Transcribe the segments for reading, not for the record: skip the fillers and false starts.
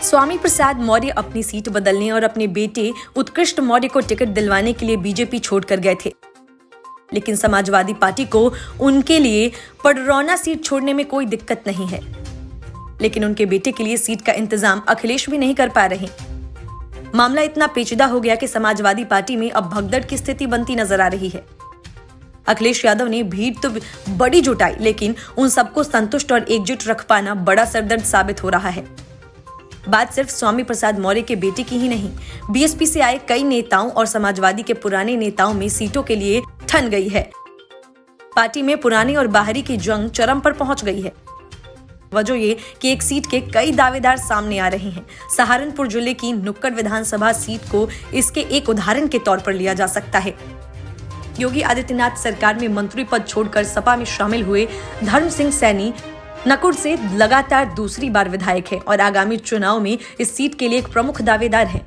स्वामी प्रसाद मौर्य अपनी सीट बदलने और अपने बेटे उत्कृष्ट मौर्य को टिकट दिलवाने के लिए बीजेपी छोड़कर गए थे, लेकिन समाजवादी पार्टी को उनके लिए पडरौना सीट छोड़ने में कोई दिक्कत नहीं है। लेकिन उनके बेटे के लिए सीट का इंतजाम अखिलेश भी नहीं कर पा रहे। मामला इतना पेचीदा हो गया कि समाजवादी पार्टी में अब भगदड़ की स्थिति बनती नजर आ रही है। अखिलेश यादव ने भीड़ तो बड़ी जुटाई, लेकिन उन सबको संतुष्ट और एकजुट रख पाना बड़ा सरदर्द साबित हो रहा है। बात सिर्फ स्वामी प्रसाद मौर्य के बेटे की ही नहीं, बीएसपी से आए कई नेताओं और समाजवादी के पुराने नेताओं में सीटों के लिए ठन गई है। पार्टी में पुरानी और बाहरी की जंग चरम पर पहुंच गई है। वजह ये कि एक सीट के कई दावेदार सामने आ रहे हैं। सहारनपुर जिले की नुक्कड़ विधानसभा सीट को इसके एक उदाहरण के तौर पर लिया जा सकता है। योगी आदित्यनाथ सरकार में मंत्री पद छोड़कर सपा में शामिल हुए धर्म सिंह सैनी नकुड़ से लगातार दूसरी बार विधायक है और आगामी चुनाव में इस सीट के लिए एक प्रमुख दावेदार है।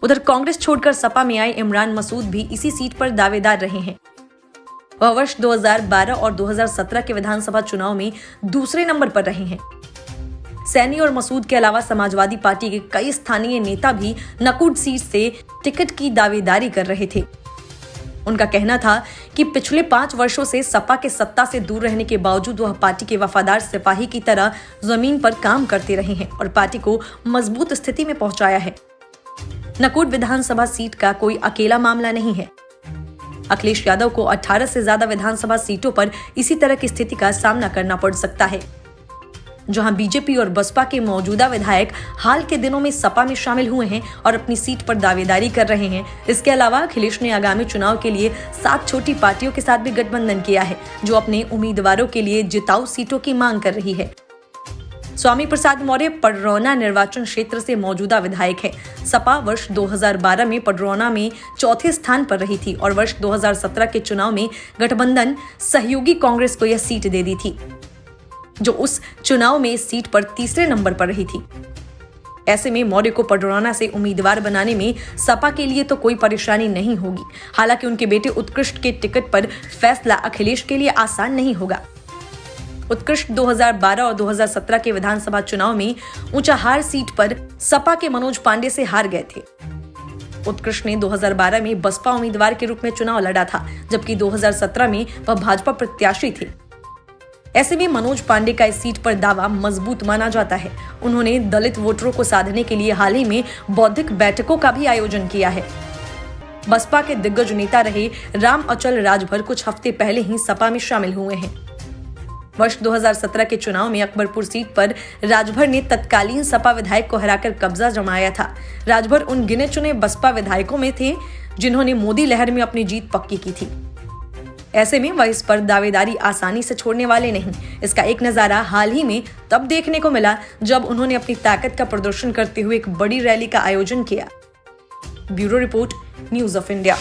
उधर कांग्रेस छोड़कर सपा में आए इमरान मसूद भी इसी सीट पर दावेदार रहे हैं। वह वर्ष 2012 और 2017 के विधानसभा चुनाव में दूसरे नंबर पर रहे हैं। सैनी और मसूद के अलावा समाजवादी पार्टी के कई स्थानीय नेता भी नकुड़ सीट से टिकट की दावेदारी कर रहे थे। उनका कहना था कि पिछले 5 वर्षों से सपा के सत्ता से दूर रहने के बावजूद वह पार्टी के वफादार सिपाही की तरह जमीन पर काम करते रहे हैं और पार्टी को मजबूत स्थिति में पहुंचाया है। नकुड़ विधानसभा सीट का कोई अकेला मामला नहीं है। अखिलेश यादव को 18 से ज्यादा विधानसभा सीटों पर इसी तरह की स्थिति का सामना करना पड़ सकता है। जहां बीजेपी और बसपा के मौजूदा विधायक हाल के दिनों में सपा में शामिल हुए हैं और अपनी सीट पर दावेदारी कर रहे हैं। इसके अलावा अखिलेश ने आगामी चुनाव के लिए 7 छोटी पार्टियों के साथ भी गठबंधन किया है, जो अपने उम्मीदवारों के लिए जिताऊ सीटों की मांग कर रही है। स्वामी प्रसाद मौर्य पडरौना निर्वाचन क्षेत्र से मौजूदा विधायक है। सपा वर्ष 2012 में पडरौना में चौथे स्थान पर रही थी और वर्ष 2017 के चुनाव में गठबंधन सहयोगी कांग्रेस को यह सीट दे दी थी, जो उस चुनाव में इस सीट पर तीसरे नंबर पर रही थी। ऐसे में मौर्य को पडरौना से उम्मीदवार बनाने में सपा के लिए तो कोई परेशानी नहीं होगी। हालांकि उनके बेटे उत्कृष्ट के टिकट पर फैसला अखिलेश के लिए आसान नहीं होगा। उत्कृष्ट 2012 और 2017 के विधानसभा चुनाव में ऊंचाहार सीट पर सपा के मनोज पांडे से हार गए थे। उत्कृष्ट ने 2012 में बसपा उम्मीदवार के रूप में चुनाव लड़ा था, जबकि 2017 में वह भाजपा प्रत्याशी थे। ऐसे में मनोज पांडे का इस सीट पर दावा मजबूत माना जाता है। उन्होंने दलित वोटरों को साधने के लिए हाल ही में बौद्धिक बैठकों का भी आयोजन किया है। बसपा के दिग्गज नेता रहे राम अचल राजभर कुछ हफ्ते पहले ही सपा में शामिल हुए हैं। वर्ष 2017 के चुनाव में अकबरपुर सीट पर राजभर ने तत्कालीन सपा विधायक को हराकर कब्जा जमाया था। राजभर उन गिने चुने बसपा विधायकों में थे जिन्होंने मोदी लहर में अपनी जीत पक्की की थी। ऐसे में वह इस पर दावेदारी आसानी से छोड़ने वाले नहीं। इसका एक नजारा हाल ही में तब देखने को मिला जब उन्होंने अपनी ताकत का प्रदर्शन करते हुए एक बड़ी रैली का आयोजन किया। Bureau report, news of India.